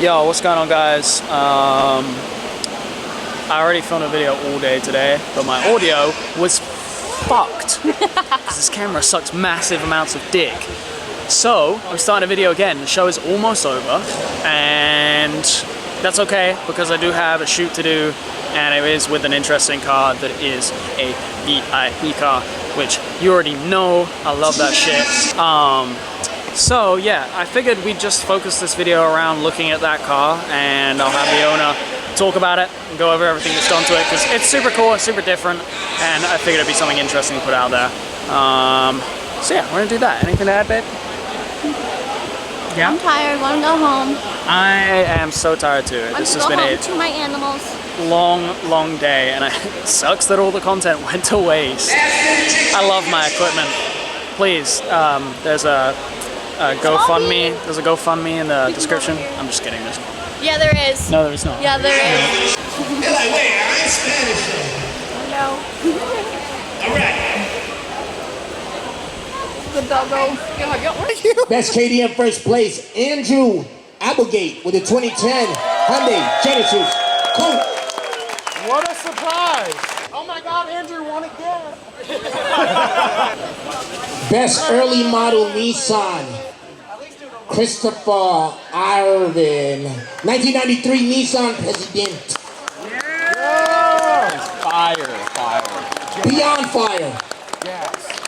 Yo, what's going on, guys? I already filmed a video all day today, but my audio was fucked because this camera sucks massive amounts of dick. So I'm starting a video again. The show is almost over, and that's okay because I do have a shoot to do, and it is with an interesting car that is a VIP car, which you already know. I love that shit. So yeah, I figured we'd just focus this video around looking at that car, and I'll have the owner talk about it and go over everything that's done to it, because it's super cool, it's super different, and I figured it'd be something interesting to put out there. So yeah, we're gonna do that. Anything to add, babe? Yeah? I'm tired, wanna go home. I am so tired too. This has been a to my animals. long day, and it sucks that all the content went to waste. I love my equipment. Please, there's a GoFundMe. There's a GoFundMe in the description. I'm just kidding. There's Yeah, there is. no, there is not. Yeah, there is. They're like, wait, I ain't Spanish. No. All right. The doggo. Best KDM first place, Andrew Applegate with a 2010 Hyundai Genesis Coupe. What a surprise! Oh my God, Andrew won again! Best early model Nissan, Christopher Irvin. 1993 Nissan President. Yeah! Fire. Beyond fire. Gas.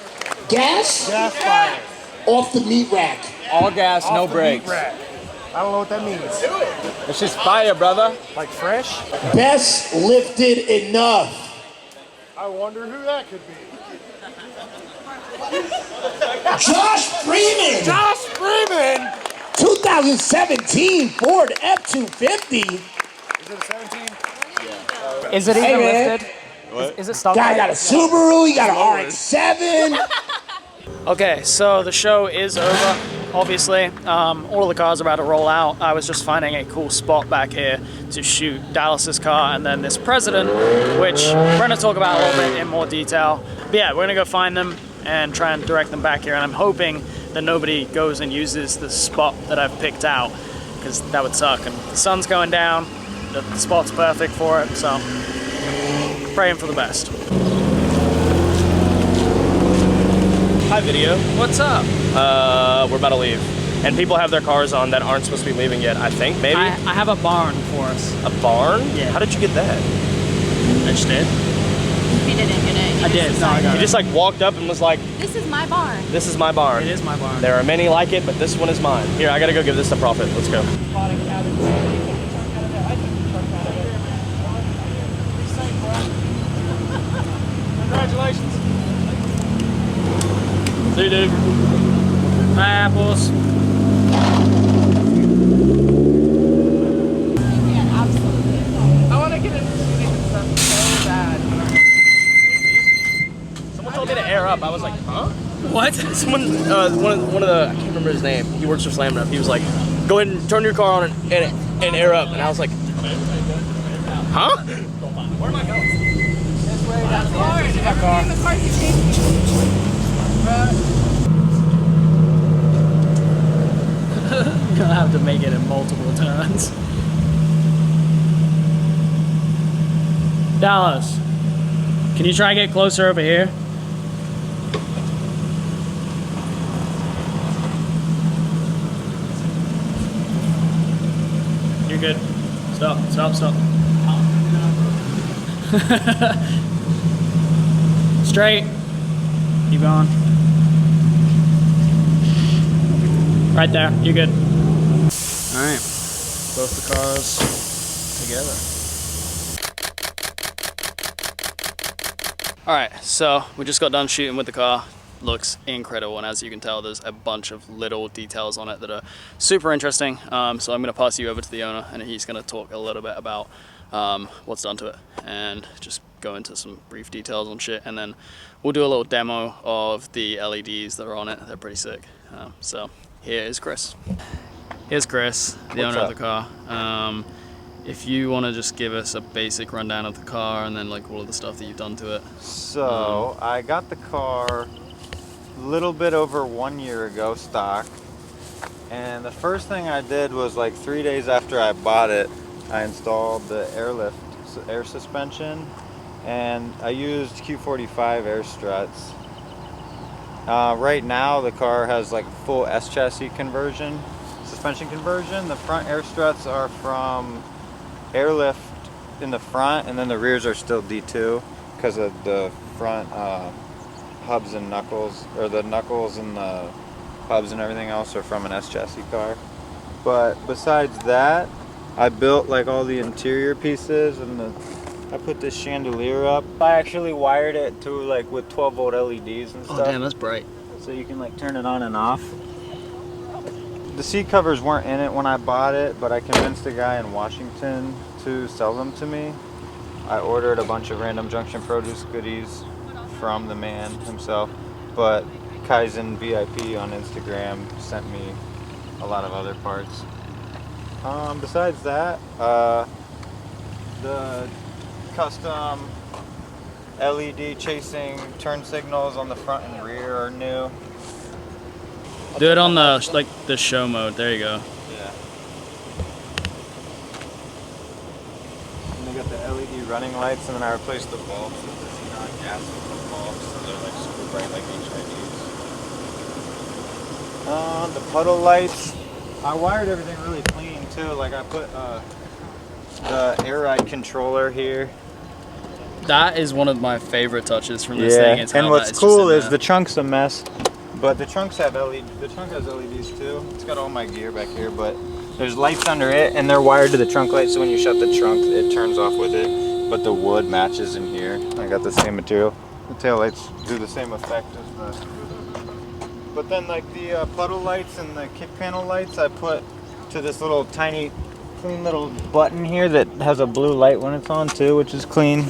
Gas? Gas fire. Off the meat rack. All gas, no brakes. I don't know what that means. It's just fire, brother. Like fresh? Best lifted enough. I wonder who that could be. Josh Freeman. Josh Freeman! 2017 Ford F-250. Is it a 17? Is it even Hey, man. lifted? Is it stock? Guy got a Subaru, he got an RX-7. Okay, so the show is over, obviously. All of the cars are about to roll out. I was just finding a cool spot back here to shoot Dallas's car and then this President, which we're going to talk about a little bit in more detail. But yeah, we're going to go find them and try and direct them back here, and I'm hoping that nobody goes and uses the spot that I've picked out, because that would suck. And the sun's going down, the spot's perfect for it, so praying for the best. Hi video, what's up? We're about to leave. And people have their cars on that aren't supposed to be leaving yet, I think, maybe? I have a barn for us. A barn? Yeah. How did you get that? I just did. He didn't get it. I did, no, I got You it. just like walked up and was like, This is my barn. this is my barn. It is my barn. There are many like it, but this one is mine. Here, I gotta go give this to Prophet. Let's go. Congratulations. See you, dude. Hi, apples. Yeah, absolutely. I want to get into stuff so bad. Someone told me to air up. I was like, huh? What? Someone, one of the, I can't remember his name. He works for Slam Rep. He was like, go ahead and turn your car on and air up. And I was like, huh? Where am I going? That's my car. You're gonna have to make it in multiple turns. Dallas, can you try and get closer over here? You're good. Stop. Straight. Keep going. Right there. You're good. Alright. Both the cars together. Alright, so we just got done shooting with the car. Looks incredible, and as you can tell, there's a bunch of little details on it that are super interesting. So I'm going to pass you over to the owner, and he's going to talk a little bit about what's done to it and just go into some brief details on shit, and then we'll do a little demo of the LEDs that are on it. They're pretty sick. So here is Chris. Here's Chris, the owner of the car. If you want to just give us a basic rundown of the car and then like all of the stuff that you've done to it. So I got the car a little bit over 1 year ago stock, And the first thing I did was like 3 days after I bought it, I installed the air suspension, and I used Q45 air struts. Right now the car has like full S chassis conversion, suspension conversion. The front air struts are from Airlift in the front, and then the rears are still D2 because of the front hubs and knuckles, or the knuckles and the hubs and everything else are from an S chassis car. But besides that, I built like all the interior pieces, and I put this chandelier up. I actually wired it to like with 12-volt LEDs and stuff. Oh damn, that's bright. So you can like turn it on and off. The seat covers weren't in it when I bought it, but I convinced a guy in Washington to sell them to me. I ordered a bunch of Random Junction produce goodies from the man himself, but Kaizen VIP on Instagram sent me a lot of other parts. Besides that, the custom LED chasing turn signals on the front and rear are new. Do it on the show mode. There you go. Yeah. And they got the LED running lights, and then I replaced the bulbs with the xenon gas bulbs, so they're like super bright like HIDs. The puddle lights, I wired everything really clean too. Like I put the air ride controller here. That is one of my favorite touches from this thing. It's and how what's that is cool just in is there. the trunk's a mess, but the trunks have the trunk has LEDs too. It's got all my gear back here, but there's lights under it, and they're wired to the trunk light, so when you shut the trunk, it turns off with it. But the wood matches in here. I got the same material. The tail lights do the same effect as the. But then like the puddle lights and the kick panel lights, I put to this little tiny, clean little button here that has a blue light when it's on too, which is clean.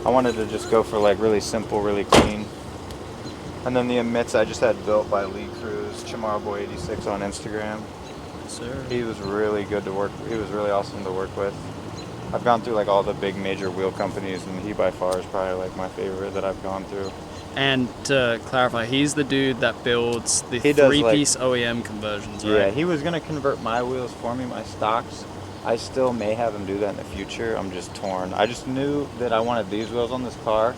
I wanted to just go for like really simple, really clean. And then the emits I just had built by Lee Cruz, Chamarboy86 on Instagram. Sir. He was really good to work. He was really awesome to work with. I've gone through like all the big major wheel companies, and he by far is probably like my favorite that I've gone through. And to clarify, he's the dude that builds the He does, three-piece OEM conversions, right? Yeah, he was gonna convert my wheels for me, my stocks. I still may have him do that in the future. I'm just torn. I just knew that I wanted these wheels on this car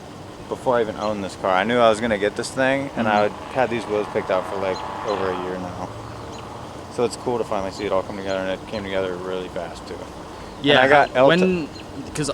before I even owned this car. I knew I was gonna get this thing, and I had these wheels picked out for like over a year now. So it's cool to finally see it all come together, and it came together really fast too. Yeah, and I got because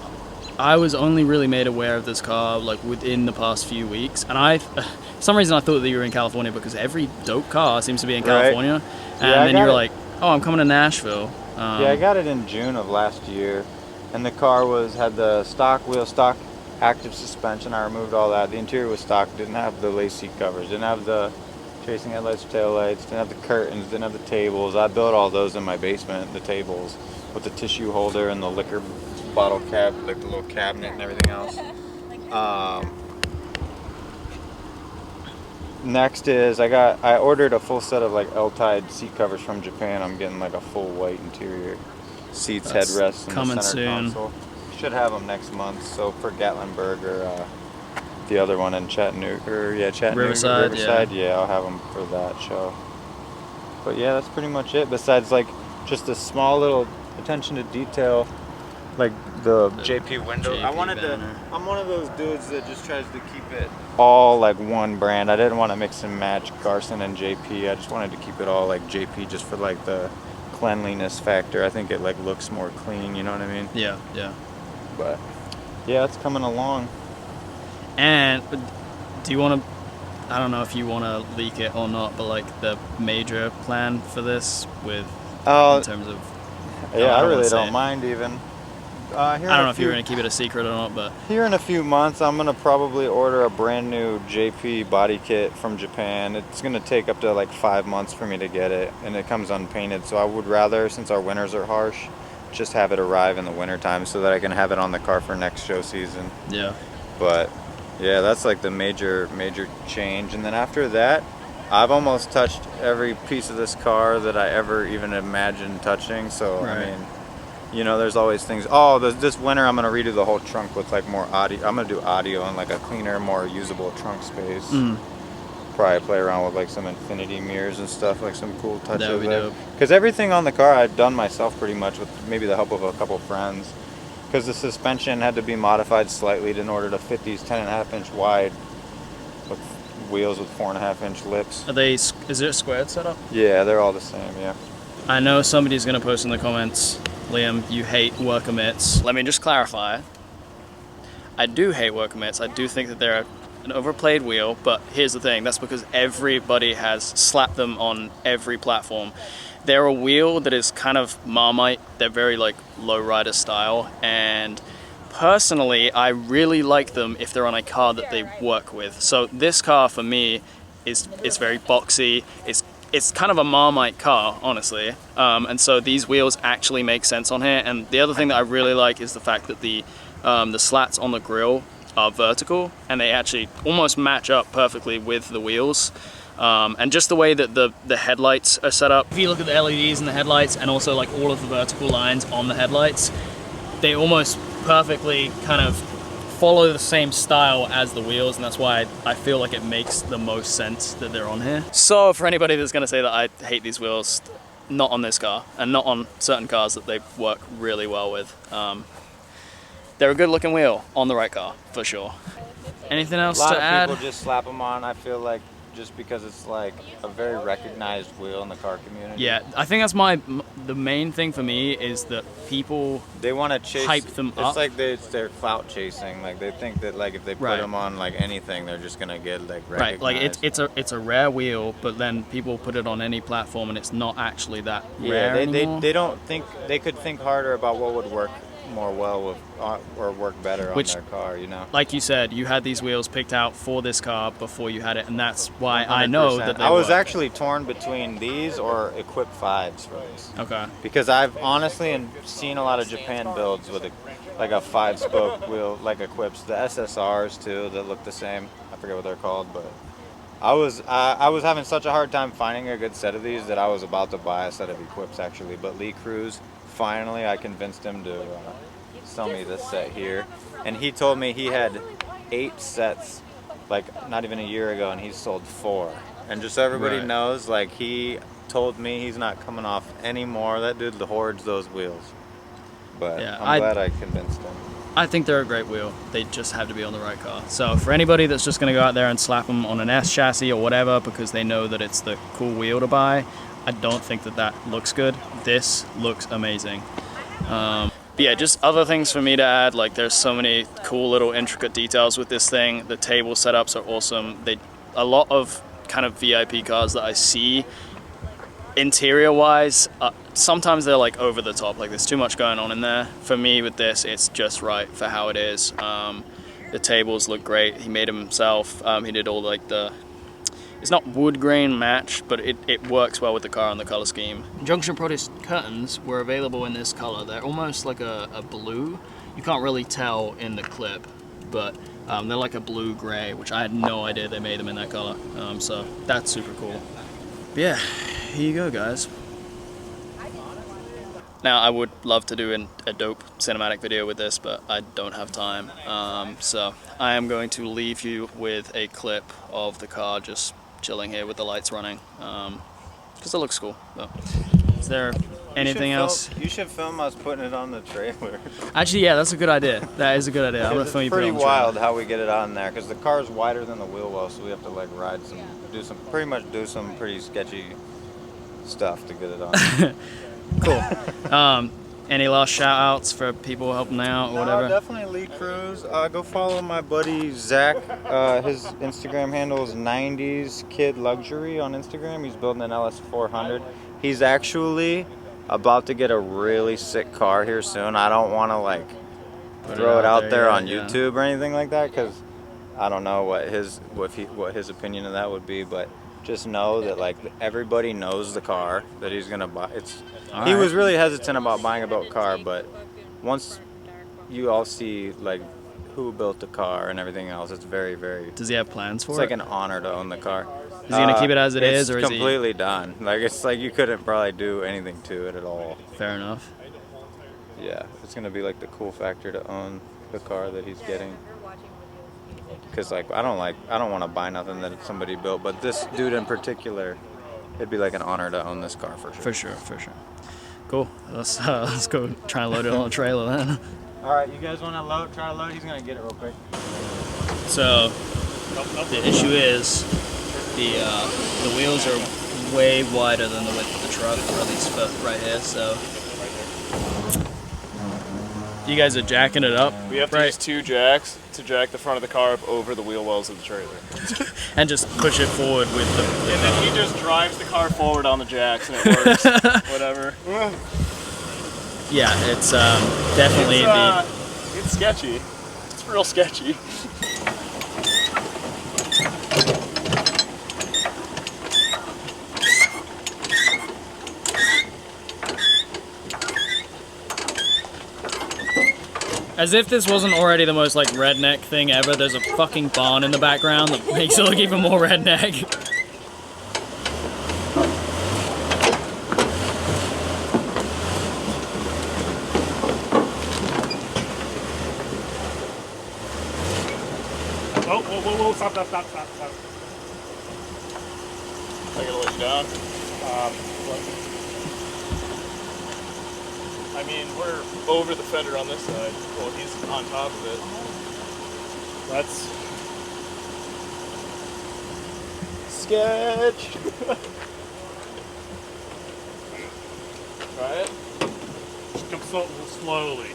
I was only really made aware of this car like within the past few weeks, and for some reason I thought that you were in California because every dope car seems to be in California, and then you were like, oh, I'm coming to Nashville. Yeah, I got it in June of last year, and the car had the stock wheel, stock active suspension. I removed all that. The interior was stock, didn't have the lace seat covers, didn't have the chasing headlights, tail lights, didn't have the curtains, didn't have the tables. I built all those in my basement, the tables, with the tissue holder and the liquor bottle cap, like the little cabinet and everything else. Next is I ordered a full set of like L-Tide seat covers from Japan. I'm getting like a full white interior seats, That's headrests, and coming the center soon. console. Should have them next month. So for Gatlinburg or the other one in Chattanooga, Riverside, yeah, I'll have them for that show. But yeah, that's pretty much it. Besides like just a small little attention to detail, like the JP window. JP I'm one of those dudes that just tries to keep it all like one brand. I didn't want to mix and match Garson and JP. I just wanted to keep it all like JP just for like the cleanliness factor. I think it like looks more clean, you know what I mean? Yeah, yeah. But yeah, it's coming along. And do you want to? I don't know if you want to leak it or not, but like the major plan for this in terms of. Yeah, I really say don't it. mind even. I don't know if you're going to keep it a secret or not, but Here in a few months, I'm going to probably order a brand new JP body kit from Japan. It's going to take up to like 5 months for me to get it, and it comes unpainted. So I would rather, since our winters are harsh, just have it arrive in the wintertime so that I can have it on the car for next show season. yeah. But yeah, that's like the major change. And then after that, I've almost touched every piece of this car that I ever even imagined touching. So Right. I mean, you know, there's always things. Oh, this winter I'm gonna redo the whole trunk with like more audio. I'm gonna do audio and like a cleaner, more usable trunk space. probably play around with like some infinity mirrors and stuff, like some cool touches. That would be dope. Because everything on the car I've done myself pretty much with maybe the help of a couple friends. Because the suspension had to be modified slightly in order to fit these 10.5-inch wide with wheels with 4.5-inch lips. Are they? Is it a squared setup? Yeah, they're all the same. Yeah. I know somebody's gonna post in the comments, Liam, you hate worker mitts. Let me just clarify. I do hate worker mitts. I do think that they're an overplayed wheel, but here's the thing, that's because everybody has slapped them on every platform. They're a wheel that is kind of Marmite. They're very like lowrider style, and personally I really like them if they're on a car that they work with. So this car for me is very boxy. It's kind of a Marmite car, honestly, and so these wheels actually make sense on here. And the other thing that I really like is the fact that the slats on the grille are vertical, and they actually almost match up perfectly with the wheels. And just the way that the headlights are set up. If you look at the LEDs in the headlights and also like all of the vertical lines on the headlights, they almost perfectly kind of follow the same style as the wheels, and that's why I feel like it makes the most sense that they're on here. So for anybody that's gonna say that I hate these wheels, not on this car, and not on certain cars that they work really well with. They're a good looking wheel on the right car, for sure. Anything else to add? A lot of people just slap them on, I feel like, just because it's like a very recognized wheel in the car community. Yeah, I think that's the main thing for me is that people they want to chase, hype them up. It's like they're clout chasing. Like they think that like if they put them on like anything, they're just gonna get like recognized. Right, like it's a rare wheel, but then people put it on any platform and it's not actually that rare anymore. They don't think they could think harder about what would work more well with or work better on their car, you know. Like you said, you had these wheels picked out for this car before you had it, and that's why 100%. I know that they I was work. Actually torn between these or Equip 5s for this. Okay. Because I've honestly seen a lot of Japan builds with like a 5-spoke wheel, like Equips, the SSRs too, that look the same. I forget what they're called, but I was having such a hard time finding a good set of these that I was about to buy a set of Equips actually. But Lee Cruz, finally I convinced him to sell me this set here, and he told me he had 8 sets like not even a year ago, and he's sold 4. And just so everybody knows, like he told me he's not coming off anymore. That dude hoards those wheels, but yeah, I'm glad I convinced him. I think they're a great wheel. They just have to be on the right car. So for anybody that's just going to go out there and slap them on an S chassis or whatever because they know that it's the cool wheel to buy, I don't think that looks good. This looks amazing. But yeah, just other things for me to add, like there's so many cool little intricate details with this thing. The table setups are awesome. A lot of kind of VIP cars that I see interior wise, sometimes they're like over the top, like there's too much going on in there. For me with this, it's just right for how it is. The tables look great. He made them himself. He did all like it's not wood grain match, but it works well with the car and the color scheme. Junction Protest curtains were available in this color. They're almost like a blue. You can't really tell in the clip, but they're like a blue-gray, which I had no idea they made them in that color. So that's super cool. But yeah, here you go, guys. Now, I would love to do a dope cinematic video with this, but I don't have time. So I am going to leave you with a clip of the car just chilling here with the lights running, because it looks cool. So, is there anything else? You should film us putting it on the trailer. Actually, yeah, that's a good idea. That is a good idea. I'm gonna film you. It's pretty wild how we get it on there, because the car's wider than the wheel well, so we have to like do some pretty sketchy stuff to get it on. Cool. Any last shout outs for people helping out or whatever? Definitely Lee Cruz. Go follow my buddy Zach. His Instagram handle is 90s Kid Luxury on Instagram. He's building an LS400. He's actually about to get a really sick car here soon. I don't want to like throw it out there on YouTube or anything like that, because I don't know what his opinion of that would be, but just know that like everybody knows the car that he's gonna buy. He was really hesitant about buying a built car, but once you all see like who built the car and everything else, it's very, very. Does he have plans for it? It's like an honor to own the car. Is he gonna keep it as it is, or is he completely done? Like it's like you couldn't probably do anything to it at all. Fair enough. Yeah, it's gonna be like the cool factor to own the car that he's getting. Because like I don't want to buy nothing that somebody built, but this dude in particular, it'd be like an honor to own this car for sure. For sure. Cool. Let's go try and load it on the trailer then. All right, you guys want to try to load? He's gonna get it real quick. So the issue is the wheels are way wider than the width of the truck, or at least for right here. So you guys are jacking it up. We have to use 2 jacks to jack the front of the car up over the wheel wells of the trailer. And just push it forward with the. And then he just drives the car forward on the jacks and it works. Whatever. Yeah, it's definitely it's sketchy. It's real sketchy. As if this wasn't already the most like redneck thing ever, there's a fucking barn in the background that makes it look even more redneck. Whoa, stop. I gotta let you down. I mean, we're over the fender on this side. Well, he's on top of it. That's sketch. Try it. Just come slowly.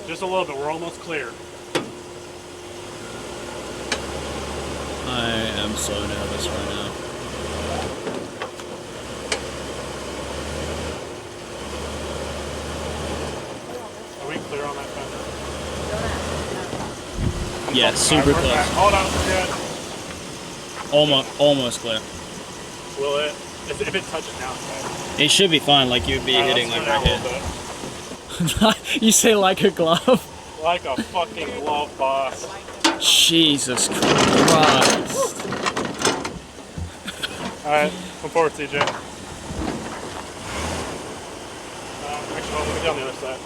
Just a little bit. We're almost clear. I am so nervous right now. Are we clear on that fender? Yeah, super close. Hold on, we're good. Almost clear. Will it? If it touches now, okay. It should be fine, like you'd be hitting like right here. You say like a glove? Like a fucking glove boss. Jesus Christ. Alright, come forward, CJ. Actually, let me get on the other side.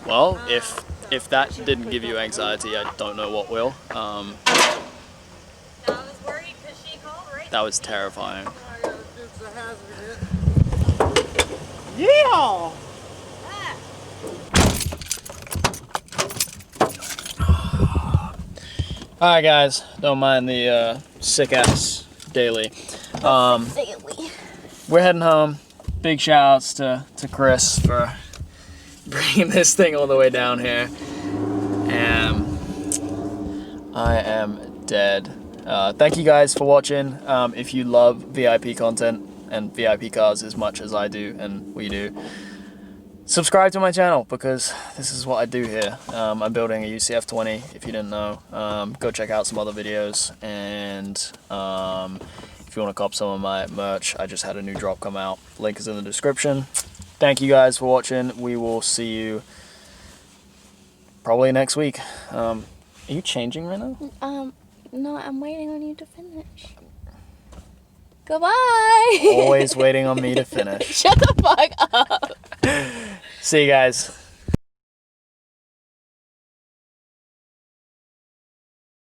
Well, if that didn't give you anxiety, I don't know what will. That was terrifying. Yeah! Alright guys, don't mind the sick ass daily. We're heading home. Big shout outs to Chris for bringing this thing all the way down here. And I am dead. Thank you guys for watching. If you love VIP content and VIP cars as much as I do and we do, subscribe to my channel because this is what I do here. I'm building a UCF20, if you didn't know. Go check out some other videos, and if you want to cop some of my merch, I just had a new drop come out. Link is in the description. Thank you guys for watching. We will see you probably next week. Are you changing right now? No, I'm waiting on you to finish. Goodbye. Always waiting on me to finish. Shut the fuck up. See you guys.